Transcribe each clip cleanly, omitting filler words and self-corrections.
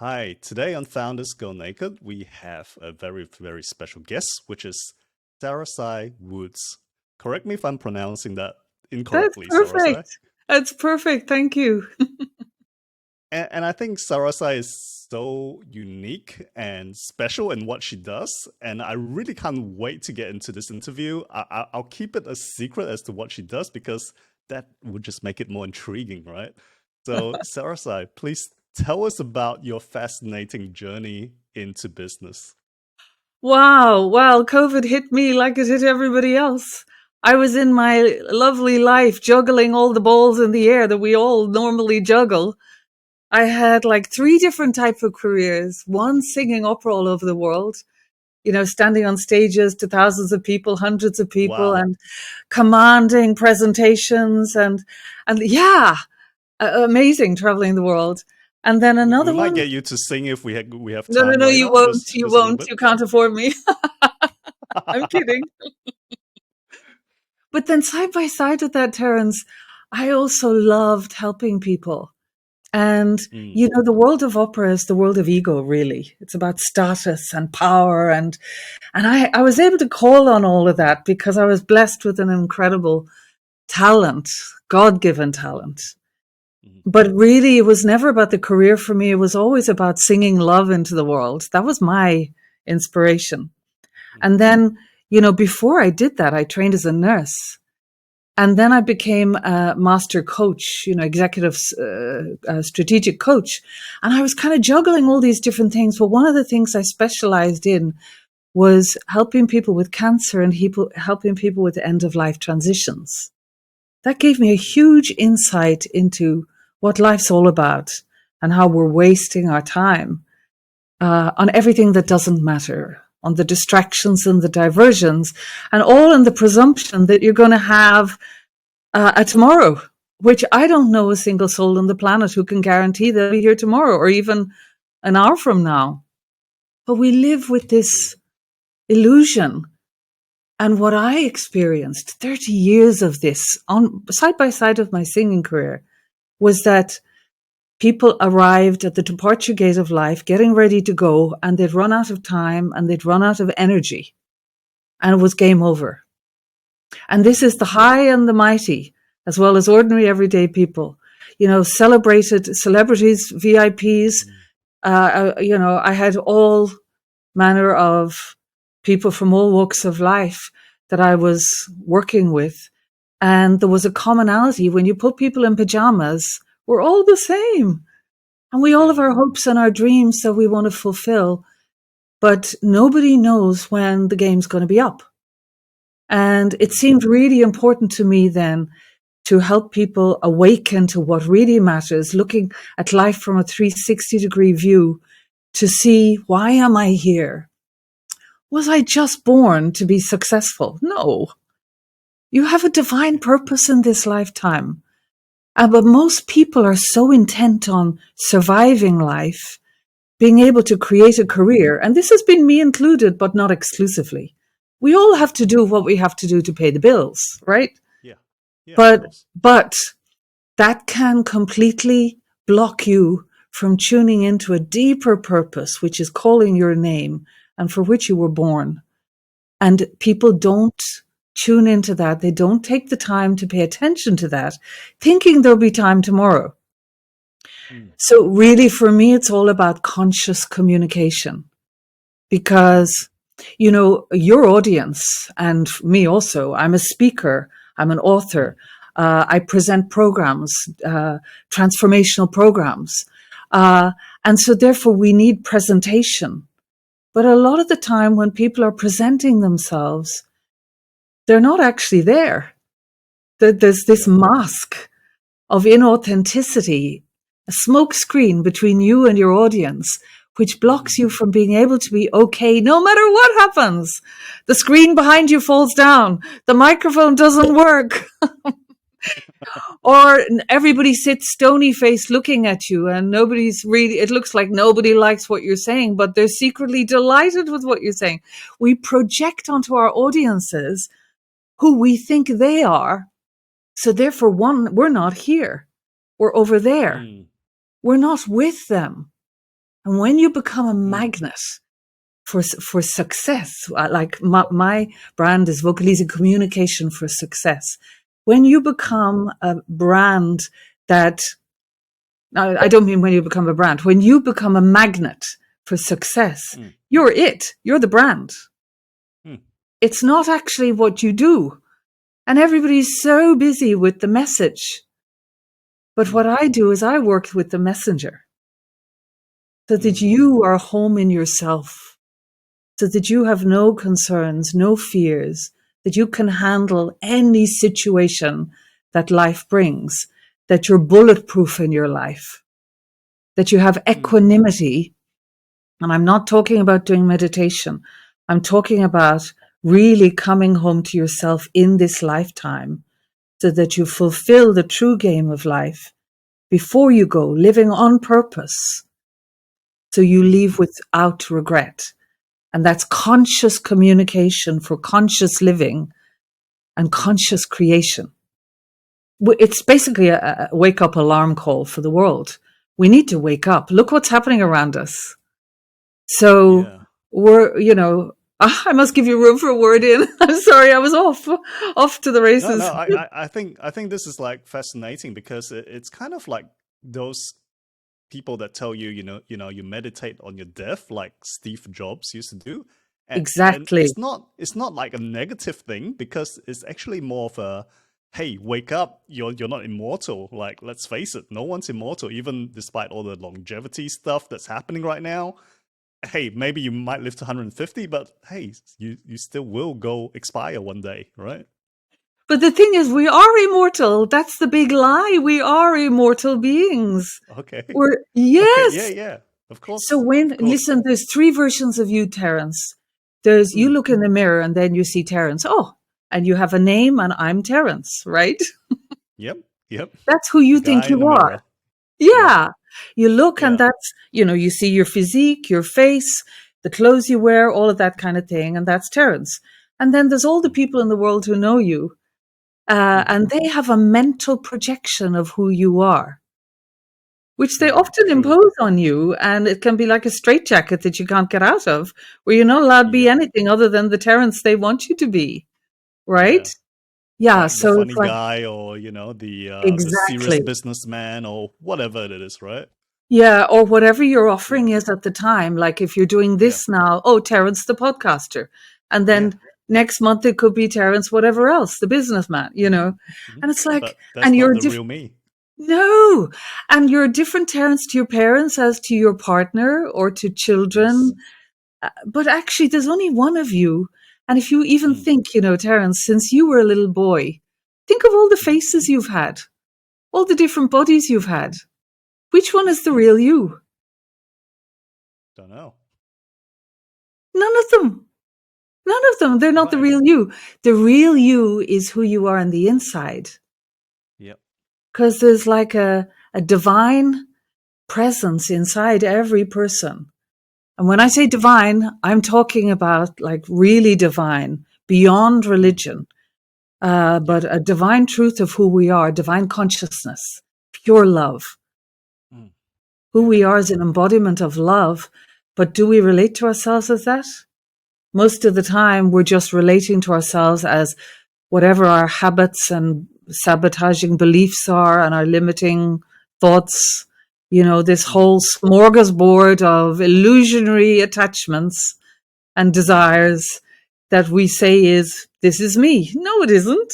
Hi, today on Founders Go Naked, we have a very, very special guest, which is SaraSai Woods. Correct me if I'm pronouncing that That's incorrectly, SaraSai. perfect. That's perfect. Thank you. And I think SaraSai is so unique and special in what she does, and I really can't wait to get into this interview. I'll keep it a secret as to what she does because that would just make it more intriguing, right? So, SaraSai, please tell us about your fascinating journey into business. Wow. Well, COVID hit me like it hit everybody else. I was in my lovely life juggling all the balls in the air that we all normally juggle. I had like three different types of careers. One singing opera all over the world, standing on stages to thousands of people, hundreds of people, Wow. and commanding presentations and yeah, amazing traveling the world. And then We another might one. get you to sing if we have No, no, time no, right you now, won't. You just a little won't. bit. You can't afford me. I'm kidding. But then side by side with that, Terence, I also loved helping people. And, Mm, the world of opera is the world of ego, really. It's about status and power. And I was able to call on all of that because I was blessed with an incredible talent, God given talent. mm, But really, it was never about the career for me. It was always about singing love into the world. That was my inspiration. mm, And then, before I did that, I trained as a nurse. And then I became a master coach, executive strategic coach. And I was kind of juggling all these different things. But one of the things I specialized in was helping people with cancer and helping people with end of life transitions. That gave me a huge insight into what life's all about and how we're wasting our time on everything that doesn't matter, on the distractions and the diversions, and all in the presumption that you're going to have a tomorrow, which I don't know a single soul on the planet who can guarantee they'll be here tomorrow or even an hour from now. But we live with mm, this illusion. And what I experienced 30 years of this on side by side of my singing career was that people arrived at the departure gate of life, getting ready to go, and they'd run out of time and they'd run out of energy, and it was game over. And this is mm, the high and the mighty, as well as ordinary everyday people, celebrated celebrities, VIPs. mm, I had all manner of people from all walks of life that I was working with. And there was a commonality. When you put people in pajamas, we're all the same. And we all have yeah. our hopes and our dreams that we want to fulfill, but nobody knows when the game's going to be up. And it Mm, seemed really important to me then to help people awaken to what really matters, looking at life from a 360-degree view to see, why am I here? Was I just born to be successful? No. You have a divine purpose in this lifetime. But most people are so intent on surviving life, being able to create a mm, career. And this has been me included, but not exclusively. We all have to do what we have to do to pay the bills, right? yeah. Yeah, of But, course. but that can completely block you from tuning into a deeper purpose, which is calling your name and for which you were born. And people don't tune into that. They don't take the time to pay attention to that, thinking there'll be time tomorrow. Mm, So really for me, it's all about conscious communication mm, because, your audience and me also, I'm a speaker, I'm an mm, author, I present programs, transformational programs. Uh, and so therefore we need presentation. But a lot of the time when people are presenting themselves, they're not actually there. There's this yeah. mask of inauthenticity, a smoke screen between you and your audience, which blocks you from being able to be okay no matter what happens. The screen behind you falls down, the microphone doesn't work, or everybody sits stony faced looking at you and it looks like nobody likes what you're saying, but they're secretly delighted with what you're saying. We project onto our audiences who we think they are. So therefore, one, we're not here. We're over there. Mm, We're not with them. And when you become a magnet for success, like my brand is Vocalize Communication for Success. When you become a brand that, I don't mean when you become a brand, when you become a magnet for success, you're it. You're the brand. It's not actually what you do. And everybody's so busy with the message. But what I do is I work with the messenger so that you are home in yourself, so that you have no concerns, no fears, that you can handle any situation that life brings, that you're bulletproof in your life, that you have equanimity. And I'm not talking about doing meditation. I'm talking about really coming home to yourself in this lifetime so that you fulfill the true game of life before you go, living on purpose. So you leave without regret. And that's conscious communication for conscious living and conscious creation. It's basically a wake-up alarm call for the world. We need to wake up. Look what's happening around us. So we're, I must give you room for a word in. I'm sorry, I was off to the races. No, I think this is like fascinating because it's kind of like those people that tell you, you meditate on your death, like Steve Jobs used to do. Exactly. And it's not like a negative thing because it's actually more of a, hey, wake up, you're not immortal. Like, let's face it, no one's immortal, even despite all the longevity stuff that's happening right now. Hey, maybe you might live to 150, but hey, you still will go expire one day, right? But the thing is, we are immortal. That's the big lie. We are immortal beings. Okay. Yes. Okay, yeah, of course. So listen, there's 3 versions of you, Terence. There's you look in the mirror and then you see Terence. Oh, and you have a name and I'm Terence, right? Yep. That's who you think you are. Yeah. You look and that's, you see your physique, your face, the clothes you wear, all of that kind of thing. And that's Terence. And then there's all the people in the world who know you. And they have a mental projection of who you are, which they often impose on you. And it can be like a straitjacket that you can't get out of, where you're not allowed to be anything other than the Terence they want you to be. Right? Yeah. Like so the funny guy or, the serious businessman or whatever it is, right? Yeah. Or whatever your offering is at the time. Like if you're doing this now, Terence the podcaster. And then next month it could be Terence whatever else, the businessman, And it's like, but that's and not you're the real me. No. And you're a different Terence to your parents as to your partner or to children. But actually there's only one of you. And if you even think, Terence, since you were a little boy, think of all the faces you've had, all the different bodies you've had. Which one is the real you? Don't know. None of them. None of them. They're not the real you. The real you is who you are on the inside. Yep. Because there's like a divine presence inside every person. And when I say divine, I'm talking about like really divine, beyond religion, but a divine truth of who we are, divine consciousness, pure love. Who we are is an embodiment of love, but do we relate to ourselves as that? Most of the time, we're just relating to ourselves as whatever our habits and sabotaging beliefs are and our limiting thoughts. This whole smorgasbord of illusionary attachments and desires that we say this is me. No, it isn't.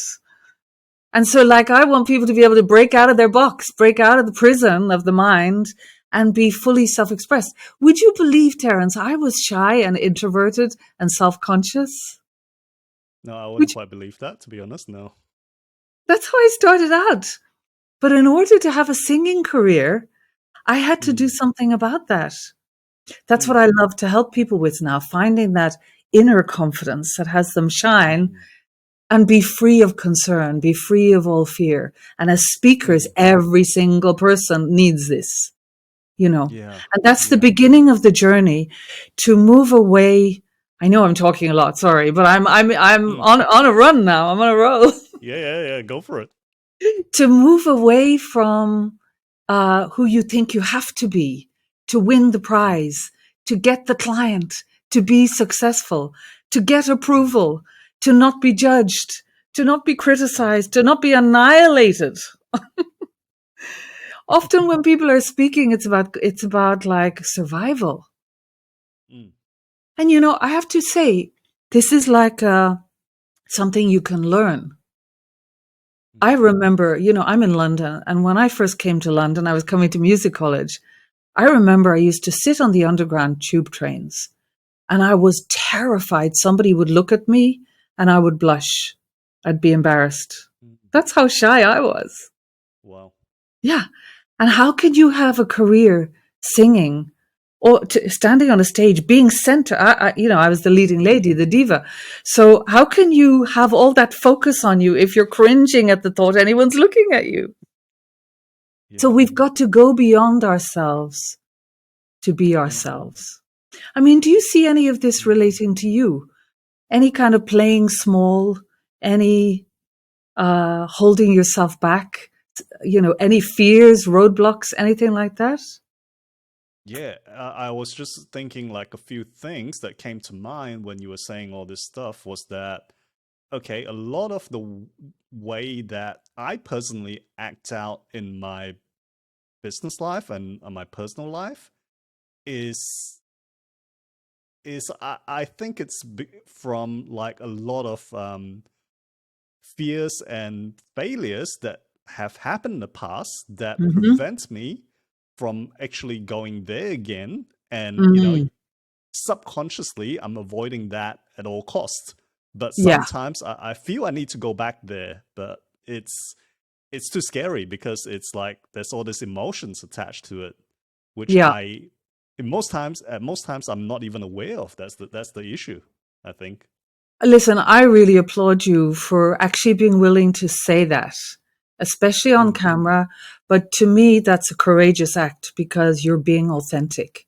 And so I want people to be able to break out of their box, break out of the prison of the mind and be fully self-expressed. Would you believe, Terence, I was shy and introverted and self-conscious? No, I wouldn't quite believe that, to be honest, no. That's how I started out. But in order to have a singing career, I had to do something about that. That's what I love to help people with now, finding that inner confidence that has them shine and be free of concern, be free of all fear. And as speakers, every single person needs this, And that's the beginning of the journey to move away. I know I'm talking a lot, sorry, but I'm on a run now. I'm on a roll. Yeah, go for it. To move away from who you think you have to be, to win the prize, to get the client, to be successful, to get approval, to not be judged, to not be criticized, to not be annihilated. Often when people are speaking, it's about like survival. Mm. And, you know, I have to say, this is like something you can learn. I remember, you know, I'm in London, and when I first came to London, I was coming to music college. I remember I used to sit on the underground tube trains, and I was terrified somebody would look at me and I would blush. I'd be embarrassed. That's how shy I was. Wow. Yeah. And how could you have a career singing or standing on a stage, being center? I was the leading lady, the diva. So how can you have all that focus on you if you're cringing at the thought anyone's looking at you? Yeah. So we've got to go beyond ourselves to be ourselves. I mean, do you see any of this relating to you? Any kind of playing small, any holding yourself back? You know, any fears, roadblocks, anything like that? Yeah, I was just thinking like a few things that came to mind when you were saying all this stuff was that, okay, a lot of the way that I personally act out in my business life and my personal life is I think it's from like a lot of fears and failures that have happened in the past that prevent me from actually going there again. And, you know, subconsciously, I'm avoiding that at all costs. But Yeah, sometimes I feel I need to go back there, but it's too scary because it's like there's all these emotions attached to it, which yeah. at most times I'm not even aware of. That's the issue, I think. Listen, I really applaud you for actually being willing to say that, especially on camera. But to me, that's a courageous act because you're being authentic.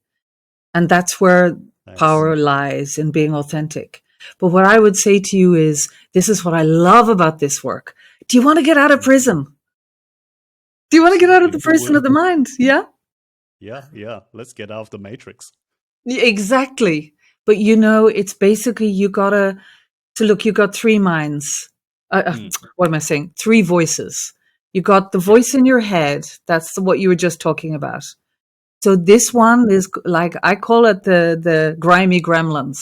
And that's where Thanks. power lies, in being authentic. But what I would say to you is, this is what I love about this work. Do you want to get out of prison? Do you want to get out of Absolutely. the Who prison of the wouldn't? mind? Yeah? Yeah. Let's get out of the matrix. Exactly. But you know, it's basically you gotta, so look, you got three minds. What am I saying? Three voices. You got the Yeah. voice in your head. That's what you were just talking about. So this one is like, I call it the grimy gremlins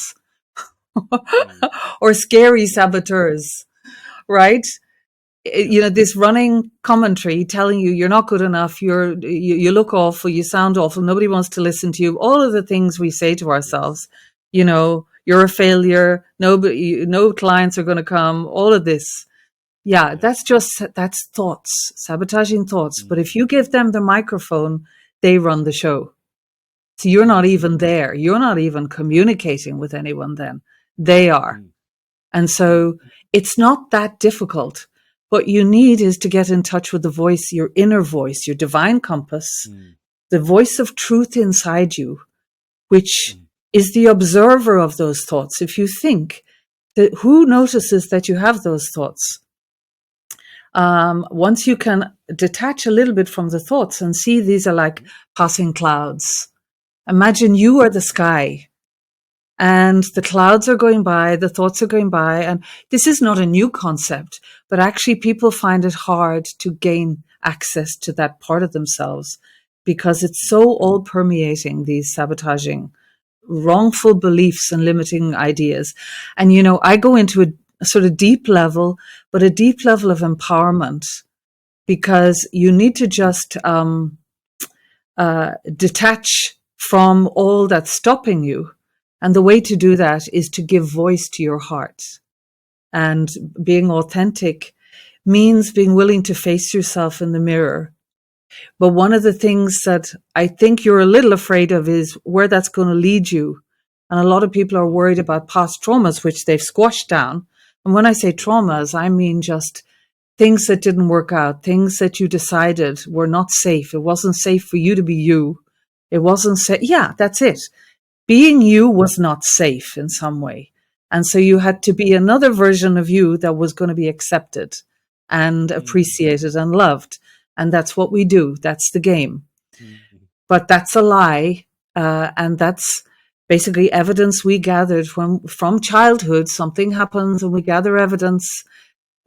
or scary saboteurs, right? Yeah. You know, this running commentary telling you you're not good enough, you look awful, you sound awful, nobody wants to listen to you. All of the things we say to Yes. ourselves, you know, you're a failure, no clients are going to come, all of this. Yeah, Yeah. that's thoughts, sabotaging thoughts. But if you give them the microphone, they run the show. So you're not even there. You're not even communicating with anyone then. They are. And so it's not that difficult. What you need is to get in touch with the voice, your inner voice, your divine compass, the voice of truth inside you, which is the observer of those thoughts. If you think that, who notices that you have those thoughts? Once you can detach a little bit from the thoughts and see these are like passing clouds. Imagine you are the sky and the clouds are going by, the thoughts are going by. And this is not a new concept, but actually people find it hard to gain access to that part of themselves because it's so all permeating, these sabotaging, wrongful beliefs and limiting ideas. And, you know, I go into a sort of deep level, but a deep level of empowerment because you need to just detach from all that's stopping you. And the way to do that is to give voice to your heart. And being authentic means being willing to face yourself in the mirror. But one of the things that I think you're a little afraid of is where that's going to lead you. And a lot of people are worried about past traumas, which they've squashed down. And when I say traumas, I mean just things that didn't work out, things that you decided were not safe. It wasn't safe for you to be you. It wasn't safe. Yeah, that's it. Being you was not safe in some way. And so you had to be another version of you that was going to be accepted and appreciated and loved. And that's what we do. That's the game. But that's a lie And that's basically evidence we gathered from childhood. Something happens and we gather evidence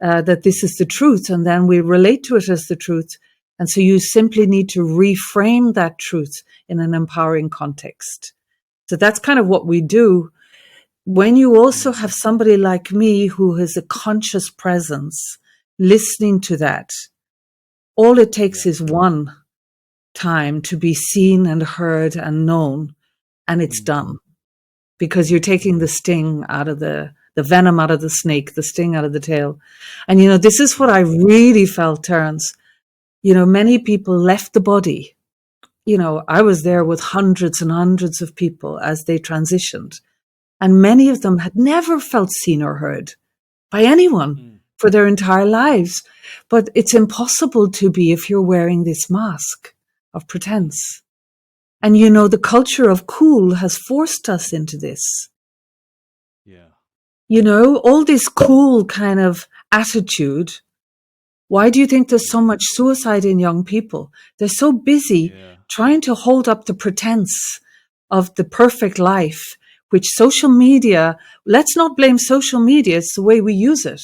that this is the truth, and then we relate to it as the truth. And so you simply need to reframe that truth in an empowering context. So that's kind of what we do. When you also have somebody like me who has a conscious presence listening to that, all it takes is one time to be seen and heard and known, and it's done. Because you're taking the sting out of the venom out of the snake, the sting out of the tail. And, this is what I really felt, Terence. Many people left the body. I was there with hundreds and hundreds of people as they transitioned. And many of them had never felt seen or heard by anyone for their entire lives. But it's impossible to be if you're wearing this mask of pretense. And the culture of cool has forced us into this. Yeah. All this cool kind of attitude. Why do you think there's so much suicide in young people? They're so busy trying to hold up the pretense of the perfect life, which social media, let's not blame social media, it's the way we use it.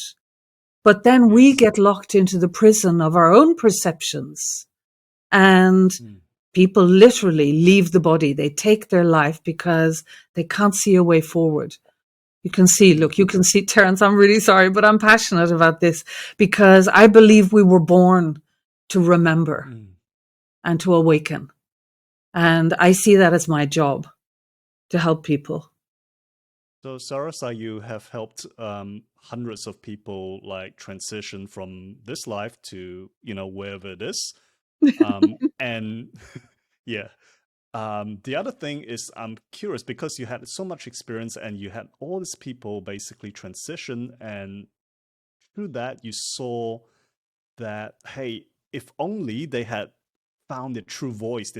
But then we get locked into the prison of our own perceptions. And people literally leave the body. They take their life because they can't see a way forward. You can see, Terence, I'm really sorry, but I'm passionate about this because I believe we were born to remember and to awaken. And I see that as my job, to help people. So, SaraSai, you have helped hundreds of people transition from this life to, wherever it is. And yeah. The other thing is I'm curious because you had so much experience and you had all these people basically transition, and through that you saw that, hey, if only they had found their true voice,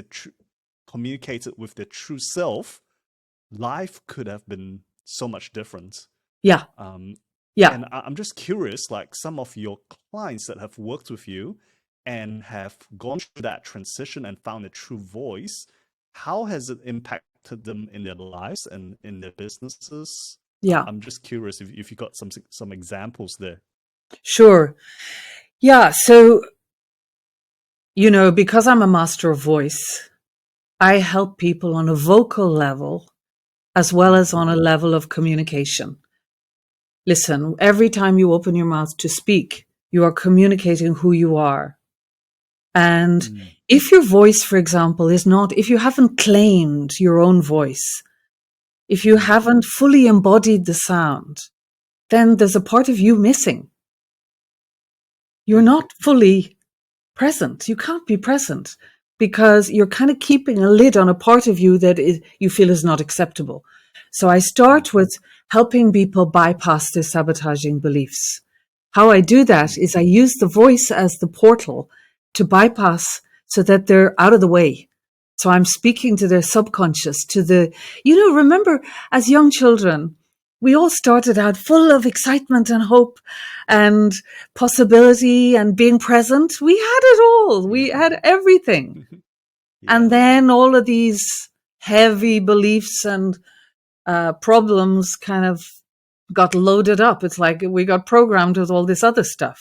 communicated with their true self, life could have been so much different. Yeah. And I'm just curious, some of your clients that have worked with you and have gone through that transition and found a true voice, how has it impacted them in their lives and in their businesses? Yeah. I'm just curious if you got some examples there. Sure. Yeah. So, because I'm a master of voice, I help people on a vocal level as well as on a level of communication. Listen, every time you open your mouth to speak, you are communicating who you are. And if your voice, for example, if you haven't claimed your own voice, if you haven't fully embodied the sound, then there's a part of you missing. You're not fully present. You can't be present because you're kind of keeping a lid on a part of you that you feel is not acceptable. So I start with helping people bypass their sabotaging beliefs. How I do that is I use the voice as the portal to bypass so that they're out of the way. So I'm speaking to their subconscious, remember as young children, we all started out full of excitement and hope and possibility and being present. We had it all. We had everything. And then all of these heavy beliefs and problems kind of got loaded up. It's like we got programmed with all this other stuff.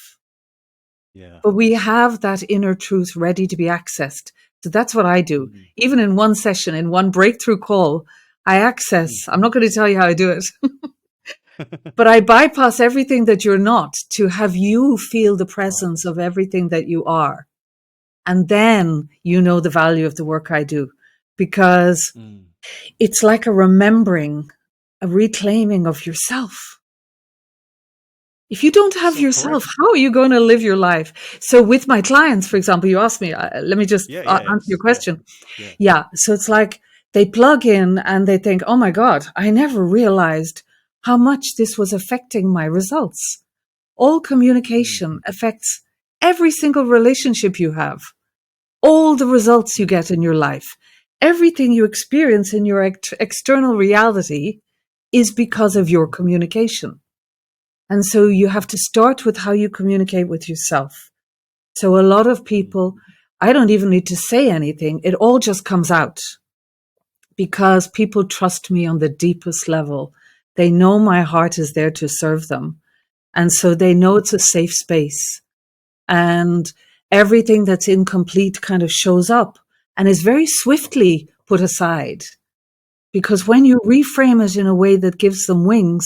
Yeah. But we have that inner truth ready to be accessed. So that's what I do. Even in one session, in one breakthrough call, I access, I'm not going to tell you how I do it, but I bypass everything that you're not to have you feel the presence of everything that you are. And then the value of the work I do, because it's like a remembering, a reclaiming of yourself. If you don't have yourself, how are you going to live your life? So with my clients, for example, you asked me, let me just answer your question. Yeah. So it's like they plug in and they think, oh my God, I never realized how much this was affecting my results. All communication affects every single relationship you have, all the results you get in your life, everything you experience in your external reality is because of your communication. And so you have to start with how you communicate with yourself. So a lot of people, I don't even need to say anything. It all just comes out because people trust me on the deepest level. They know my heart is there to serve them. And so they know it's a safe space. And everything that's incomplete kind of shows up and is very swiftly put aside. Because when you reframe it in a way that gives them wings,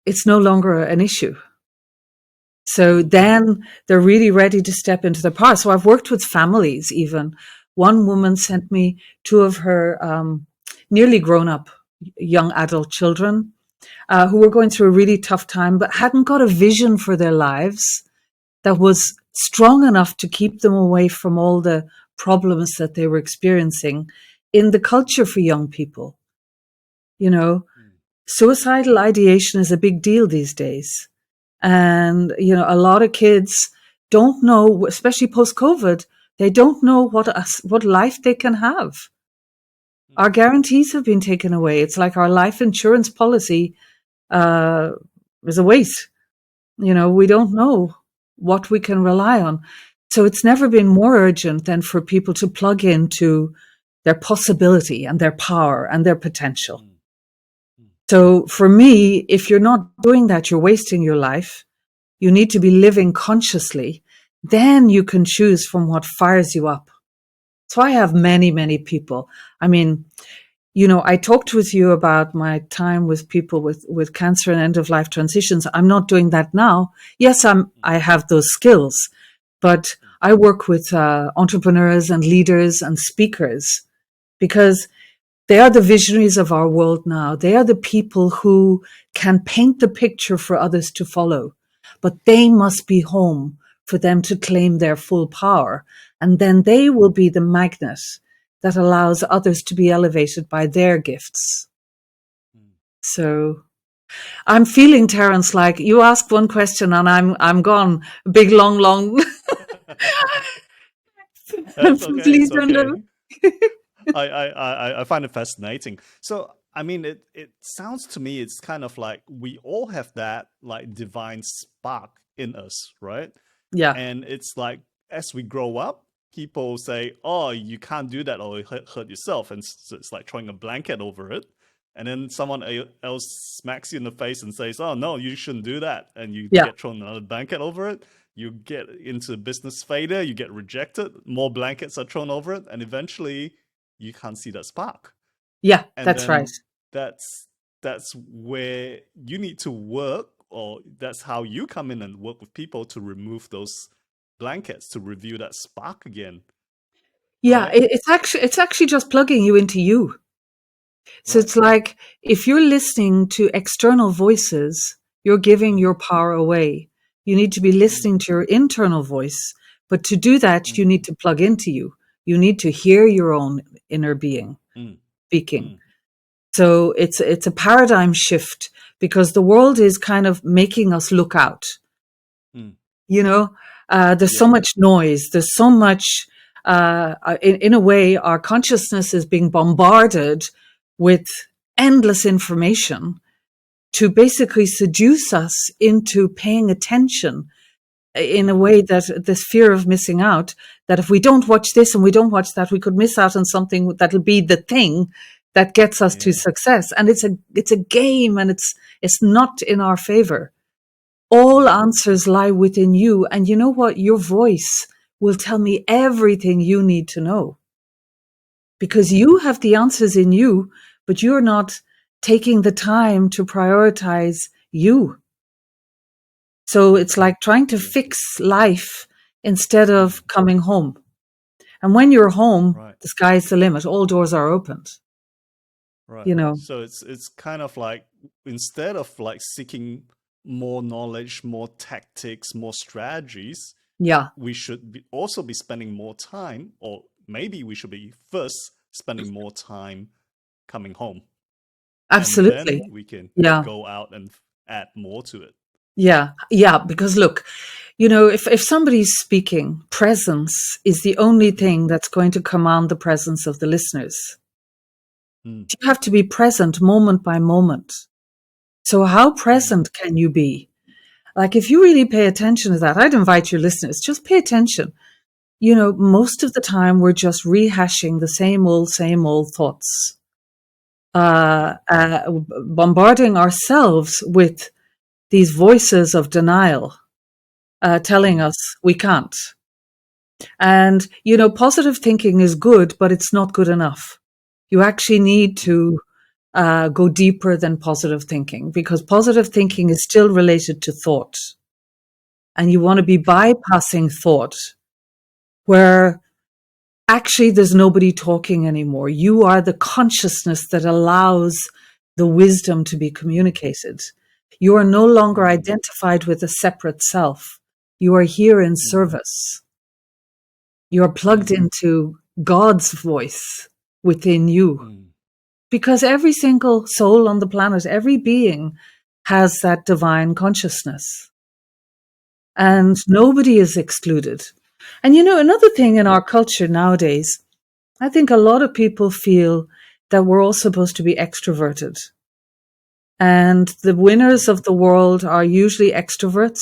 it's no longer an issue. So then they're really ready to step into their power. So I've worked with families even. One woman sent me two of her nearly grown up young adult children who were going through a really tough time, but hadn't got a vision for their lives that was strong enough to keep them away from all the problems that they were experiencing in the culture for young people. You know, suicidal ideation is a big deal these days. And, you know, a lot of kids don't know, especially post-COVID, they don't know what life they can have. Our guarantees have been taken away. It's like our life insurance policy is a waste. You know, we don't know what we can rely on. So it's never been more urgent than for people to plug into their possibility and their power and their potential. So for me, if you're not doing that, you're wasting your life. You need to be living consciously. Then you can choose from what fires you up. So I have many, many people. I mean, you know, I talked with you about my time with people with cancer and end of life transitions. I'm not doing that now. Yes, I have those skills, but I work with entrepreneurs and leaders and speakers because they are the visionaries of our world now. They are the people who can paint the picture for others to follow, but they must be home for them to claim their full power. And then they will be the magnet that allows others to be elevated by their gifts. So I'm feeling, Terence, like you ask one question and I'm gone. Big, long. It's okay. Please It's don't okay. know. I find it fascinating. So, I mean, it sounds to me it's kind of like we all have that like divine spark in us, right? Yeah. And it's like as we grow up, people say, "Oh, you can't do that, or you hurt yourself," and so it's like throwing a blanket over it. And then someone else smacks you in the face and says, "Oh no, you shouldn't do that," and you Yeah. get thrown another blanket over it. You get into business failure, you get rejected, more blankets are thrown over it, and eventually you can't see that spark. Yeah, And that's right. then that's where you need to work, or that's how you come in and work with people to remove those blankets, to review that spark again, Yeah, right? it's actually just plugging you into you. So Right. it's like if you're listening to external voices, you're giving Mm, your power away. You need to be mm, listening to your internal voice. But to do that, you mm, need to plug into you. You need to hear your own inner being mm, speaking. mm, So it's a paradigm shift because the world is kind of making us look out. mm. You know, there's so Yeah. much noise. There's so much, in a way, our consciousness is being bombarded with endless information to basically seduce us into paying attention in a Mm, way that this fear of missing out, that if we don't watch this and we don't watch that, we could miss out on something that'll be the thing that gets us to yeah. success. And it's a game and it's not in our favor. All Mm, answers lie within you. And you know what? Your voice will tell me everything you need to know because mm, you have the answers in you, but you're not taking the time to prioritize you. So mm, it's like trying to yeah. fix life instead Mm, of coming home. And when you're home, right. the sky's the limit. All doors are opened, Right. you know? So it's kind of like instead of like seeking more knowledge, more tactics, more strategies, Yeah, we should also be spending more time, or maybe we should be first spending more time coming home, and absolutely. then we can Yeah. go out and add more to it. Yeah. Yeah. Because look, you know, if somebody's speaking, presence is the only Mm, thing that's going to command the presence of the listeners. mm, You have to be present moment by moment. So how mm, present can you be? Like if you really pay attention to that, I'd invite your listeners, just pay attention. Most of the time we're just rehashing the same old thoughts, bombarding ourselves with these voices of denial, telling us we can't. And, positive thinking is good, but it's not good enough. You actually need to go deeper than positive thinking, because positive thinking is still related to thought. And you want to be bypassing thought, where actually there's nobody talking anymore. You are the consciousness that allows the wisdom to be communicated. You are no longer identified with a separate self. You are here in service. You are plugged into God's voice within you. Because every single soul on the planet, every being has that divine consciousness. And nobody is excluded. And another thing in our culture nowadays, I think a lot of people feel that we're all supposed to be extroverted. And the winners of the world are usually extroverts.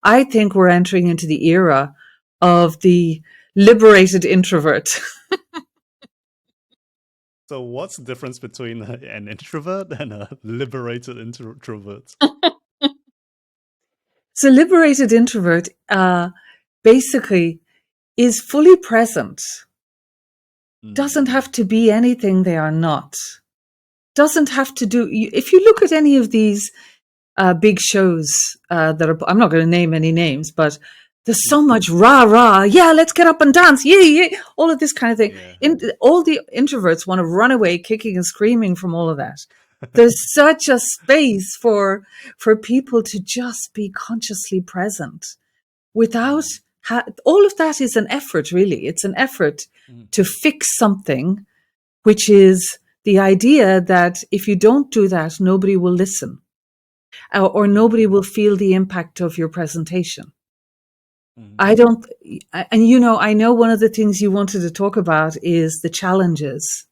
I think we're entering into the era of the liberated introvert. So what's the difference between an introvert and a liberated introvert? So liberated introvert basically is fully present. Doesn't have to be anything they are not. Doesn't have to do, if you look at any of these big shows that are, I'm not going to name any names, but there's so much rah, yeah, let's get up and dance, yeah, all of this kind of thing. Yeah. All the introverts want to run away kicking and screaming from all of that. There's such a space for people to just be consciously present without, all of that is an effort, really. It's an effort to fix something, which is the idea that if you don't do that, nobody will listen or nobody will feel the impact of your presentation. I know one of the things you wanted to talk about is the challenges.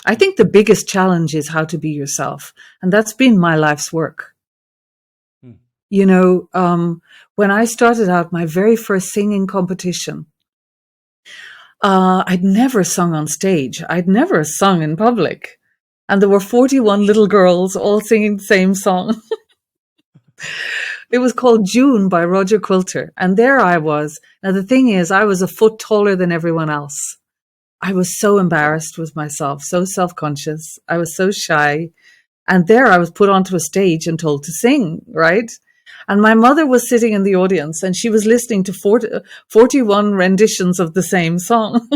I think the biggest challenge is how to be yourself. And that's been my life's work. When I started out my very first singing competition, I'd never sung on stage. I'd never sung in public. And there were 41 little girls all singing the same song. It was called June by Roger Quilter. And there I was. Now, the thing is, I was a foot taller than everyone else. I was so embarrassed with myself, so self-conscious. I was so shy. And there I was put onto a stage and told to sing, right? And my mother was sitting in the audience and she was listening to 41 renditions of the same song.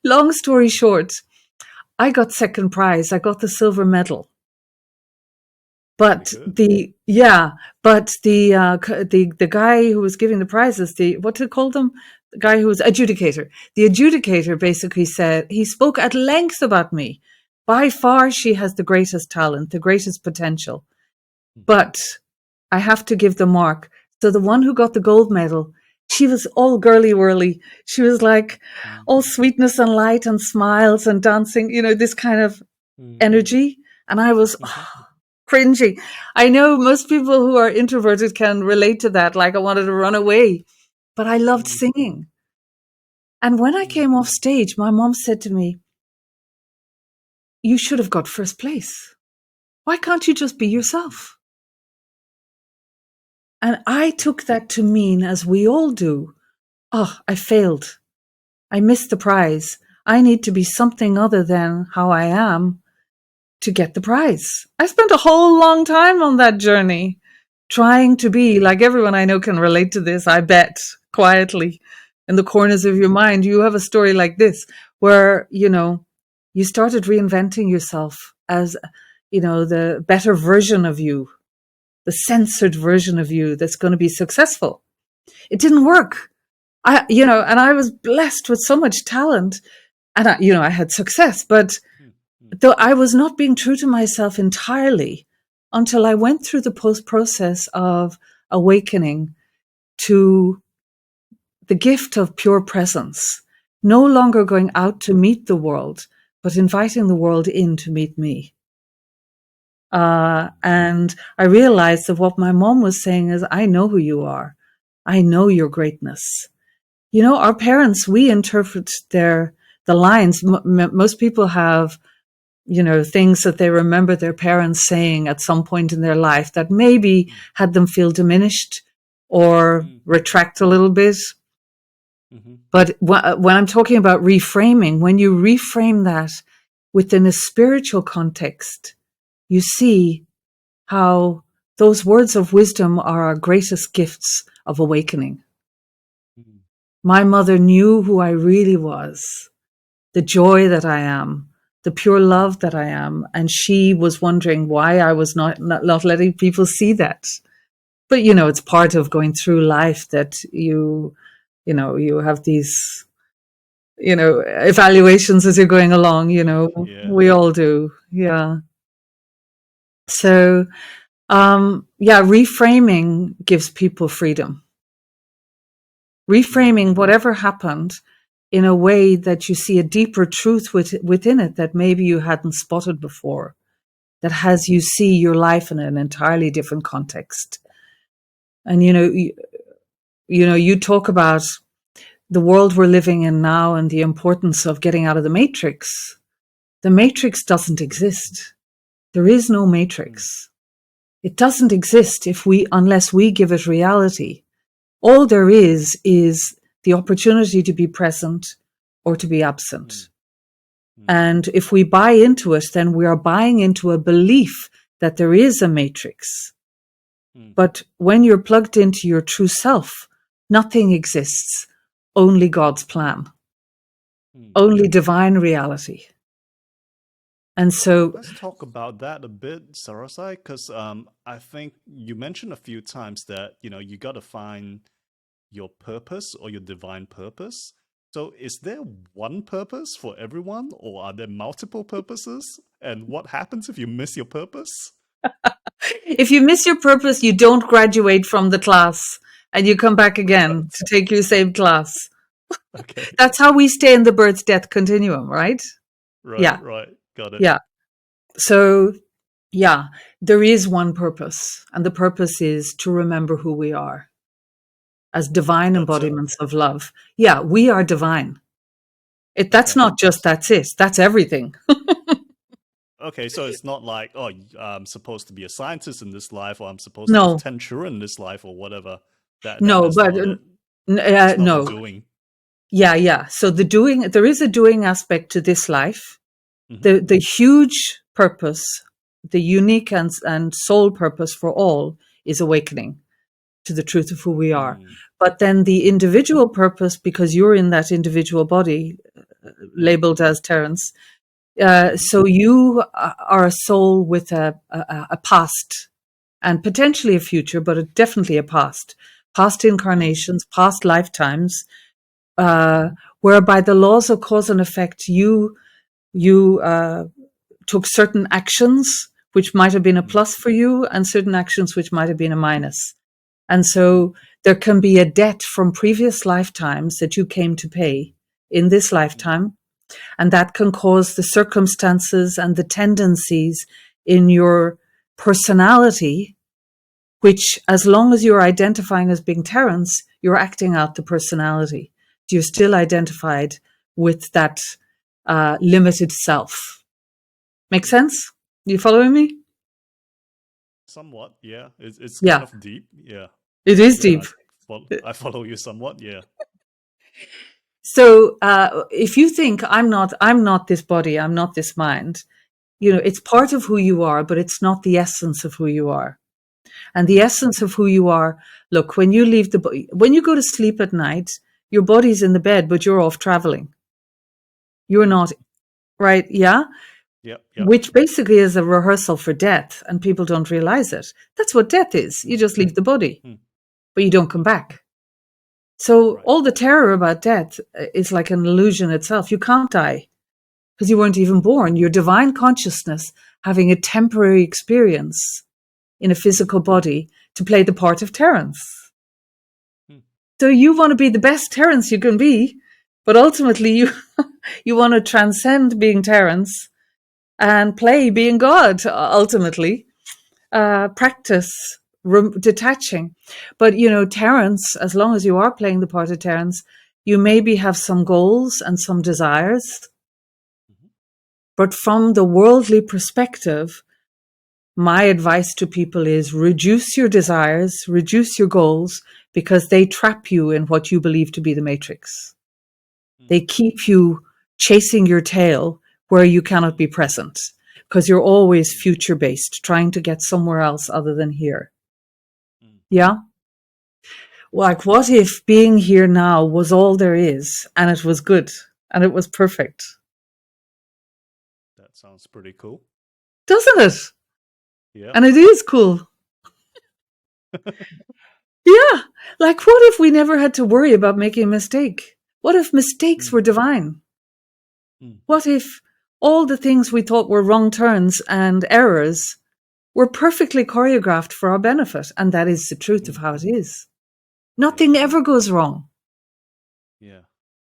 Long story short, I got second prize. I got the silver medal. But the guy who was giving the prizes, what to call them? The guy who was adjudicator. The adjudicator basically said, he spoke at length about me. By far, she has the greatest talent, the greatest potential. But I have to give the mark. So the one who got the gold medal, she was all girly-whirly. She was like all sweetness and light and smiles and dancing, this kind of energy. And I was cringy. I know most people who are introverted can relate to that. Like I wanted to run away, but I loved singing. And when I came off stage, my mom said to me, "You should have got first place. Why can't you just be yourself?" And I took that to mean, as we all do, I failed. I missed the prize. I need to be something other than how I am to get the prize. I spent a whole long time on that journey, trying to be like everyone I know can relate to this, I bet, quietly in the corners of your mind. You have a story like this where, you started reinventing yourself as, the better version of you, the censored version of you that's going to be successful. It didn't work. And I was blessed with so much talent and I had success, but though I was not being true to myself entirely until I went through the process of awakening to the gift of pure presence, no longer going out to meet the world, but inviting the world in to meet me. And I realized that what my mom was saying is, I know who you are. I know your greatness. our parents, we interpret the lines. Most people have, things that they remember their parents saying at some point in their life that maybe had them feel diminished or retract a little bit. Mm-hmm. But when I'm talking about reframing, when you reframe that within a spiritual context, you see how those words of wisdom are our greatest gifts of awakening. Mm-hmm. My mother knew who I really was, the joy that I am, the pure love that I am. And she was wondering why I was not letting people see that. But, it's part of going through life that you have these, evaluations as you're going along, Yeah. we all do. Yeah. So, reframing gives people freedom. Reframing whatever happened in a way that you see a deeper truth within it that maybe you hadn't spotted before, that has you see your life in an entirely different context. And, you talk about the world we're living in now and the importance of getting out of the matrix. The matrix doesn't exist. There is no matrix. It doesn't exist unless we give it reality. All there is the opportunity to be present or to be absent. And if we buy into it, then we are buying into a belief that there is a matrix. But when you're plugged into your true self, nothing exists, only God's plan, only divine reality. And so let's talk about that a bit, SaraSai, because I think you mentioned a few times that, you got to find your purpose or your divine purpose. So is there one purpose for everyone, or are there multiple purposes? And what happens if you miss your purpose? If you miss your purpose, you don't graduate from the class and you come back again to take your same class. Okay. That's how we stay in the birth-death continuum, right? Right, right. Got it. Yeah. So, there is one purpose, and the purpose is to remember who we are as divine embodiments of love. Yeah, we are divine. That's not just that's it. That's everything. Okay, so it's not like, oh, I'm supposed to be a scientist in this life, or I'm supposed to have 10 children in this life, or whatever. That's not it. It's not the doing. Yeah. So there is a doing aspect to this life. The huge purpose, the unique and soul purpose for all is awakening to the truth of who we are. But then the individual purpose, because you're in that individual body, labeled as Terence, so you are a soul with a past and potentially a future, but definitely a past incarnations, past lifetimes, whereby the laws of cause and effect, you took certain actions which might have been a plus for you and certain actions which might have been a minus. And so there can be a debt from previous lifetimes that you came to pay in this lifetime. And that can cause the circumstances and the tendencies in your personality, which, as long as you're identifying as being Terence, you're acting out the personality. You're still identified with that limited self. Make sense? You following me? Somewhat, yeah. It's kind of deep, yeah. It is deep. I follow you somewhat, yeah. So if you think I'm not this body, I'm not this mind, it's part of who you are, but it's not the essence of who you are. And the essence of who you are, look, when you when you go to sleep at night, your body's in the bed, but you're off traveling. You're not, right? Yeah. Yep. Which basically is a rehearsal for death, and people don't realize it. That's what death is. You just leave the body, but you don't come back. So all the terror about death is like an illusion itself. You can't die because you weren't even born. Your divine consciousness having a temporary experience in a physical body to play the part of Terence. So you want to be the best Terence you can be, but ultimately you want to transcend being Terence and play being God, ultimately. Practice detaching. But, Terence, as long as you are playing the part of Terence, You maybe have some goals and some desires, Mhm. but from the worldly perspective, my advice to people is reduce your desires, reduce your goals, because they trap you in what you believe to be the matrix. They Mm. keep you chasing your tail where you cannot be present, because you're always Mm. future based, trying to get somewhere else other than here. Mm. Yeah. Like, what if being here now was all there is and it was good and it was perfect? That sounds pretty cool. Doesn't it? Yeah. And it is cool. Yeah. Like, what if we never had to worry about making a mistake? What if mistakes Mm. were divine? Mm. What if all the things we thought were wrong turns and errors were perfectly choreographed for our benefit? And that is the truth of Mm. how it is. Yeah. Nothing ever goes wrong. Yeah.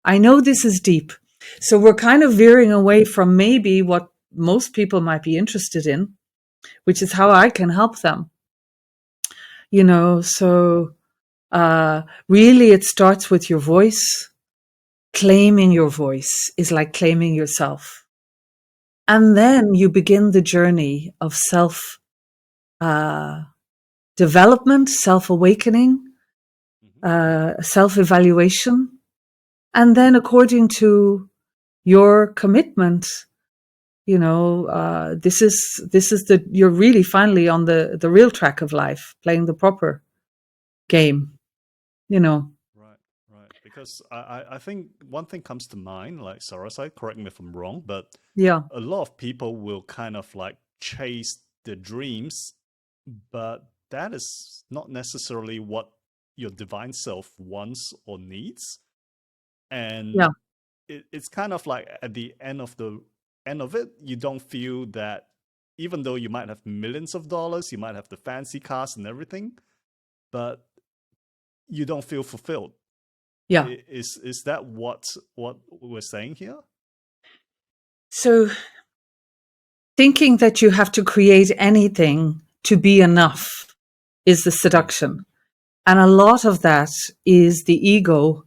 I know this is deep. So we're kind of veering away from maybe what most people might be interested in, which is how I can help them. So really it starts with your voice. Claiming your voice is like claiming yourself. And then you begin the journey of self uh, development, self awakening, Mhm. self evaluation. And then according to your commitment, you're really finally on the real track of life, playing the proper game, you know. Right. Right. Because I think one thing comes to mind, like SaraSai, correct me if I'm wrong, but Yeah, a lot of people will kind of like chase their dreams, but that is not necessarily what your divine self wants or needs. yeah, And it's kind of like at the end of it, you don't feel that even though you might have millions of dollars, you might have the fancy cars and everything, but you don't feel fulfilled. yeah. Is that what we're saying here? So thinking that you have to create anything to be enough is the Mm. seduction. And a lot of that is the ego,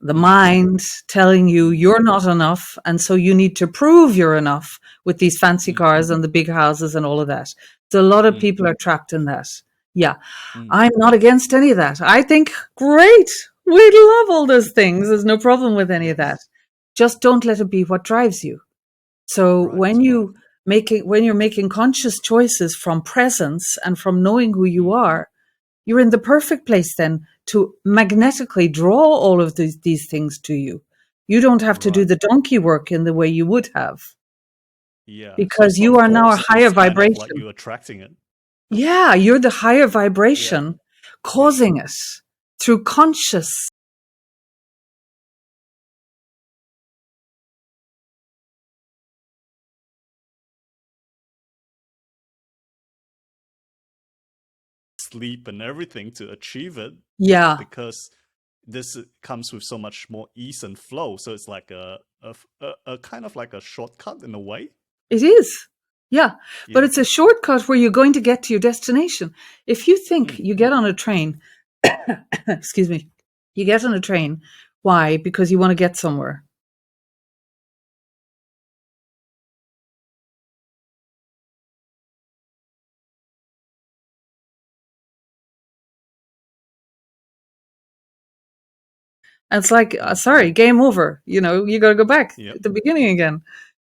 the Mm. mind telling you Mm. you're not enough. And so you need to prove you're enough with these fancy Mm. cars and the big houses and all of that. So a lot of Mm. people are trapped in that. Yeah. Mm. I'm not against any of that. I think great. We'd love all those things. There's no problem with any of that. Yes. Just don't let it be what drives you. So Right. Right. when you're making conscious choices from presence and from knowing who you Mm. are, you're in the perfect place then to magnetically draw all of these things to you. You don't have to do Right. the donkey work in the way you would have, Yeah. So because it's not you the are now a force. higher It's kind of like vibration. you attracting it. Yeah, you're the higher Yeah. vibration Yeah. causing it through conscious. Sleep and everything to achieve it Yeah, because this comes with so much more ease and flow. So it's like a kind of like a shortcut in a way. it is. Yeah, but Yeah. it's a shortcut where you're going to get to your destination. If you think Mm. you get on a train, excuse me, you get on a train. Why? Because you want to get somewhere. And it's like, Mm. sorry, game over. You got to go back Yep. at the beginning again.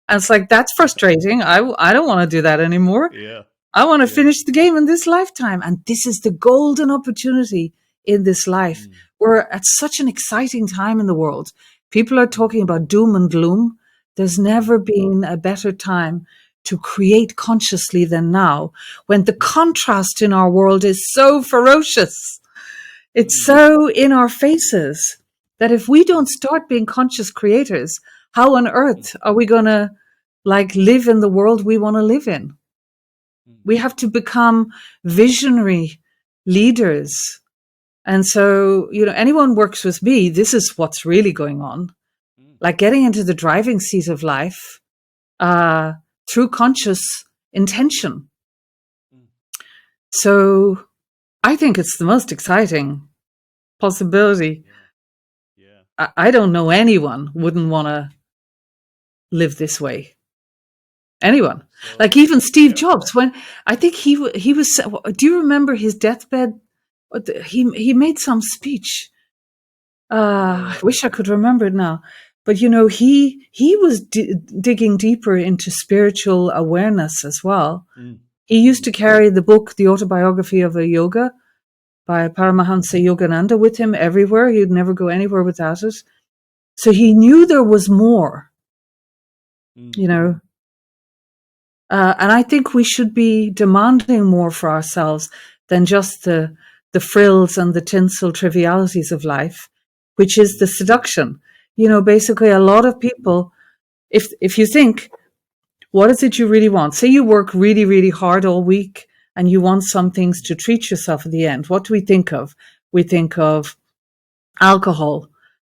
And it's like, that's frustrating. I don't want to do that anymore. Yeah. I want to Yeah. finish the game in this lifetime. And this is the golden opportunity in this life. Mm. We're at such an exciting time in the world. People are Mm. talking about doom and gloom. There's Mm. never been a better time to create consciously than now, when the contrast in our world is so ferocious. It's Mm. so in our faces that if we Mm. don't start being conscious creators, how on Mm. earth are we going to live in the world we want to live in? Mm. We have to become visionary leaders. And so, anyone works with me, this is what's really going on. Mm. Like getting into the driving seat of life uh, through conscious intention. Mm. So I think it's the most exciting possibility. Yeah. Yeah. I don't know anyone wouldn't want to live this way. Anyone, So, like even Steve yeah. Jobs, when I think he was. Do you remember his deathbed? He made some speech. I Yeah. wish I could remember it now. But he was digging deeper into spiritual awareness as well. Mm, He used mm, to carry the book, The Autobiography of a Yoga by Paramahansa Yogananda with him everywhere. He'd never go anywhere without it. So he knew there was more, mm, you know. And I think we should be demanding more for ourselves than just the frills and the tinsel trivialities of life, which is the yeah. seduction. Basically a lot of people, if you think, what is it you really want? Say you work really, really hard all week and you want some things to treat yourself at the end. What do we think of? We think of alcohol.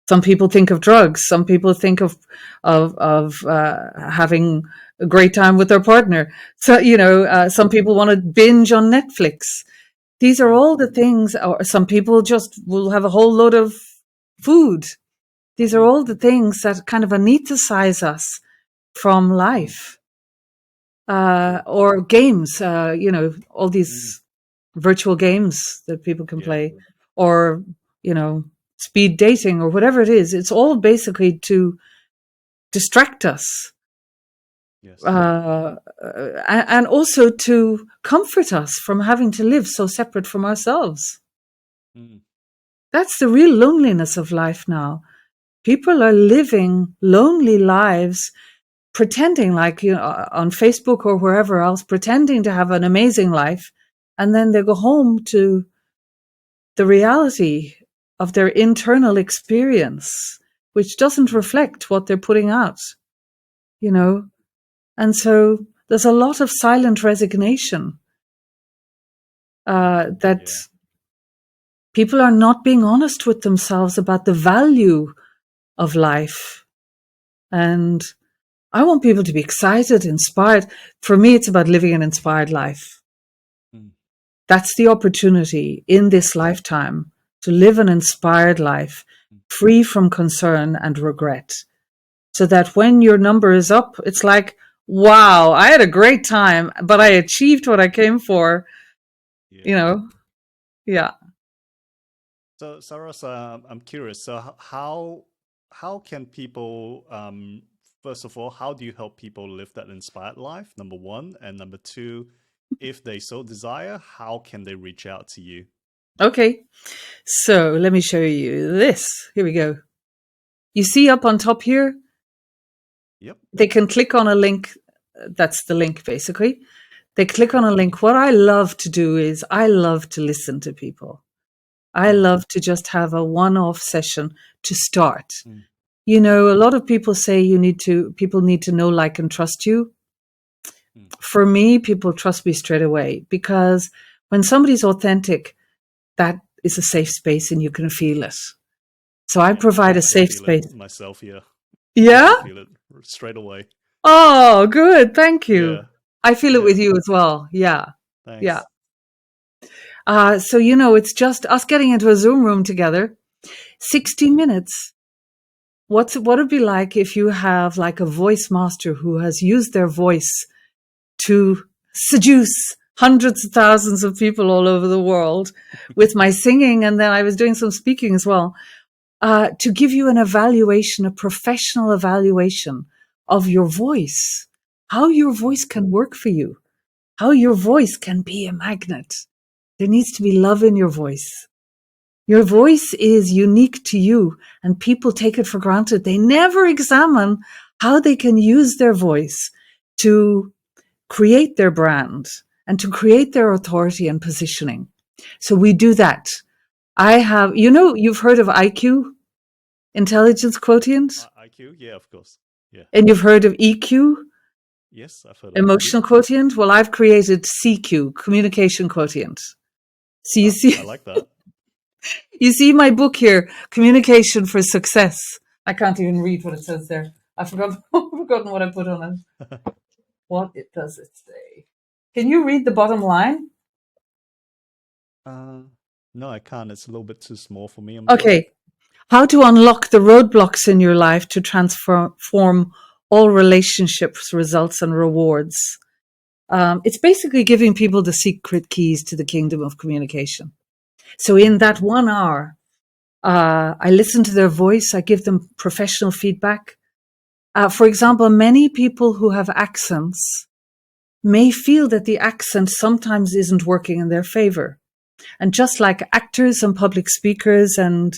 Some people think of drugs. Some people think of having a great time with their partner. So some people want to binge on Netflix. These are Mm, all the things. Or some people just will have a whole load of food. These are mm, all the things that kind of anesthetize us from mm, life. true. Or games. All Mm, these virtual games that people can yeah. play, or speed dating, or whatever it is. It's all basically to distract us, Yes. uh, and also to comfort us from having to live so separate from ourselves. Mm, That's the real loneliness of life now. People are living lonely lives, pretending, like on Facebook or wherever else, pretending to have an amazing life, and then they go home to the reality of their internal experience, which doesn't mm, reflect what they're putting out, you know? And so there's a lot of silent resignation, that yeah. people are not being honest with themselves about the value of life. And I want people to be excited, inspired. For me, it's about living an inspired life. Mm, That's the opportunity in this lifetime, to live an inspired life, mm, free from concern and regret. So that when your number is up, it's like, wow, I had a great time, but I achieved what I came for, you yeah. know? Yeah. So, Saras, I'm curious. So, how can people, first of all, how do you help people live that inspired life? Number one, and number two, if they so desire, how can they reach out to you? Okay. So let me show you this. Here we go. You see up on top here, Yep. they can click on a link. That's the link, basically. They click Okay. on a link. What I love to do is I love to listen to people. I Mm, love to just have a one-off session to start. mm, mm, A lot of people say people need to know, like, and trust you. mm. For me, people trust me straight away, because when somebody's authentic, that is a safe space and you can feel it. So I Yeah, provide a I can safe feel it space. myself here. I Yeah? can feel it straight away. Oh, good. Thank you. Yeah. I feel it Yeah. with you as well. Yeah. Yeah. Thanks. So, it's just us getting into a Zoom room together, Mhm. 60 minutes. What would it be like if you have like a voice master who has used their voice to seduce hundreds of thousands of people all over the world with my singing? And then I was doing some speaking as well, to give you an evaluation, a professional evaluation of your voice, how your Mm, voice can work for you, how your voice can be a magnet. There needs to be love in your voice. Your voice is unique to you, and people take it for granted. They never examine how they can use their voice to create their brand and to create their authority and positioning. So we do that. You've heard of IQ, intelligence quotient, IQ? Yeah, of course. Yeah. and you've heard of EQ, Yes, I've heard of EQ. emotional quotient. Well, I've created CQ, communication quotient. So you Oh, see, I like that. you see my book here, Communication for Success. I can't even read what it says there. I've forgotten what I put on it. What it does it say? Can you read the bottom line? Uh, no, I can't. It's a little bit too small for me, I'm afraid. Okay. How to unlock the roadblocks in your life to transform all relationships, results, and rewards. It's basically giving people the secret keys to the kingdom of communication. So in that 1 hour, I listen to their voice. I give them professional feedback. For example, many people who have accents may feel that the accent sometimes isn't working in their favor. And just like actors and public speakers and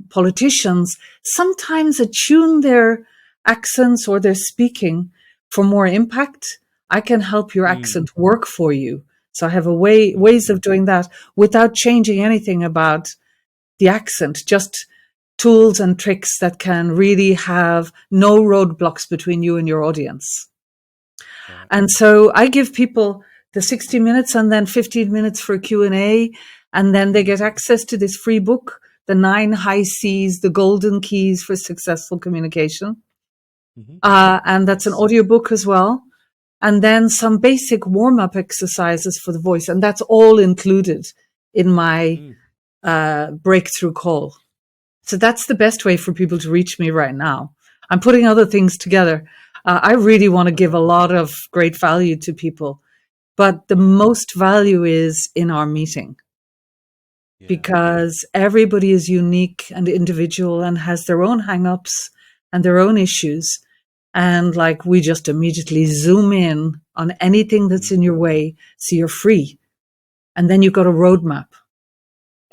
politicians sometimes attune their accents or their speaking for more impact, I can help your accent work for you. So I have ways of doing that without changing anything about the accent, just tools and tricks that can really have no roadblocks between you and your audience. Right. And so I give people the 60 minutes and then 15 minutes for Q&A. And then they get access to this free book, The 9 High C's, The Golden Keys for Successful Communication. And that's an audiobook as well. And then some basic warm-up exercises for the voice. And that's all included in my breakthrough call. So that's the best way for people to reach me right now. I'm putting other things together. I really want to give a lot of great value to people, but the most value is in our meeting because everybody is unique and individual and has their own hang-ups and their own issues. And like we just immediately zoom in on anything that's in your way so you're free. And then you've got a roadmap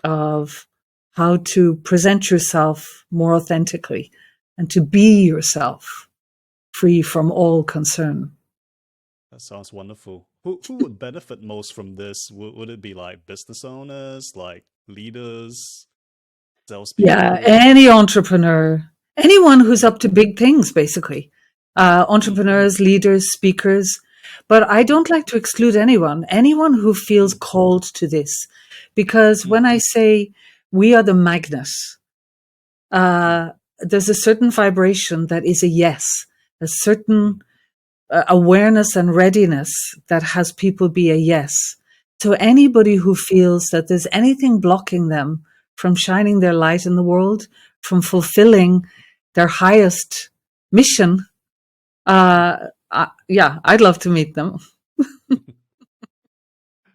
of how to present yourself more authentically and to be yourself, free from all concern. That sounds wonderful. Who would benefit most from this? Would it be like business owners, like leaders, salespeople? Yeah, any entrepreneur, anyone who's up to big things, basically. Entrepreneurs, leaders, speakers. But I don't like to exclude anyone who feels called to this. Because when I say we are the magnet, there's a certain vibration that is a yes, a certain awareness and readiness that has people be a yes. So anybody who feels that there's anything blocking them from shining their light in the world, from fulfilling their highest mission, I'd love to meet them.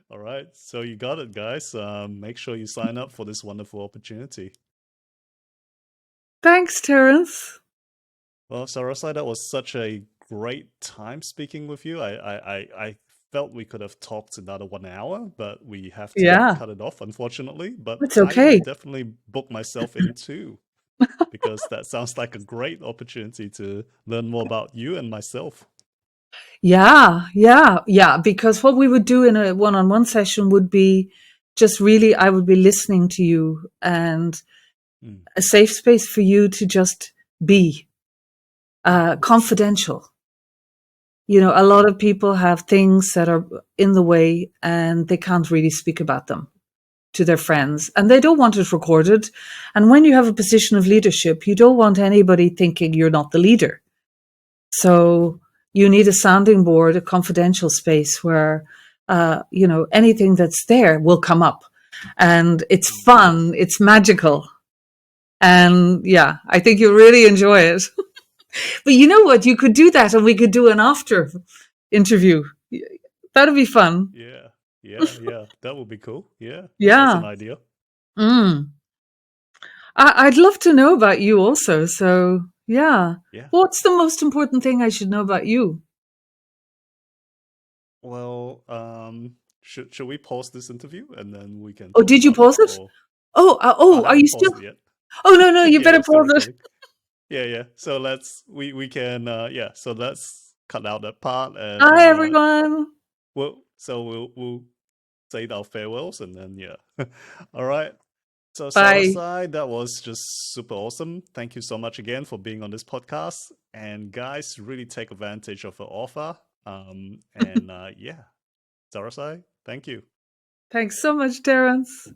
All right, so you got it, guys. Make sure you sign up for this wonderful opportunity. Thanks, Terence. Well, SaraSai, that was such a great time speaking with you. I felt we could have talked another 1 hour, but we have to cut it off, unfortunately. But It's I okay. will definitely book myself in too, because that sounds like a great opportunity to learn more about you and myself. Yeah. Because what we would do in a one-on-one session would be just really, I would be listening to you and a safe space for you to just be confidential. You know, a lot of people have things that are in the way and they can't really speak about them to their friends and they don't want it recorded. And when you have a position of leadership, you don't want anybody thinking you're not the leader. So you need a sounding board, a confidential space where, anything that's there will come up. And it's fun, it's magical. And yeah, I think you'll really enjoy it. But you know what? You could do that and we could do an after interview. That'd be fun. Yeah. That would be cool. Yeah. That's an Yeah. idea. I'd love to know about you also. So yeah. Yeah. What's the most important thing I should know about you? Well, should we pause this interview and then we can Oh, talk did you about it? pause it? I Are you haven't still? paused it yet. Oh, no, you Yeah, better I'm still pause it. recording. Yeah. So we can so let's cut out that part and Hi, everyone. we'll say our farewells and then All right. So Bye. SaraSai, that was just super awesome. Thank you so much again for being on this podcast. And guys, really take advantage of the offer. SaraSai, thank you. Thanks so much, Terence.